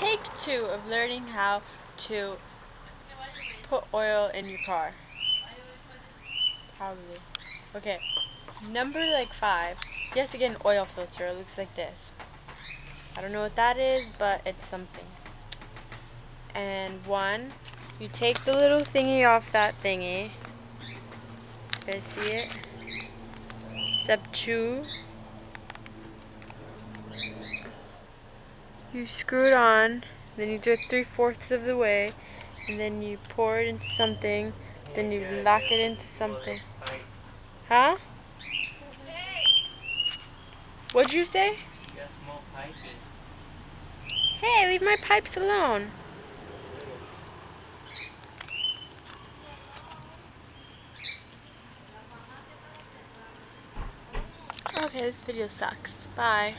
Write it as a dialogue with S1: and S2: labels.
S1: Take 2 of learning how to put oil in your car. Probably. Okay. Number 5. You have to get an oil filter. It looks like this. I don't know what that is, but it's something. And 1, you take the little thingy off that thingy. You guys see it? Step 2. You screw it on, then you do it 3/4 of the way, and then you pour it into something, then you lock it into something. Huh? What'd you say? Hey, leave my pipes alone. Okay, this video sucks. Bye.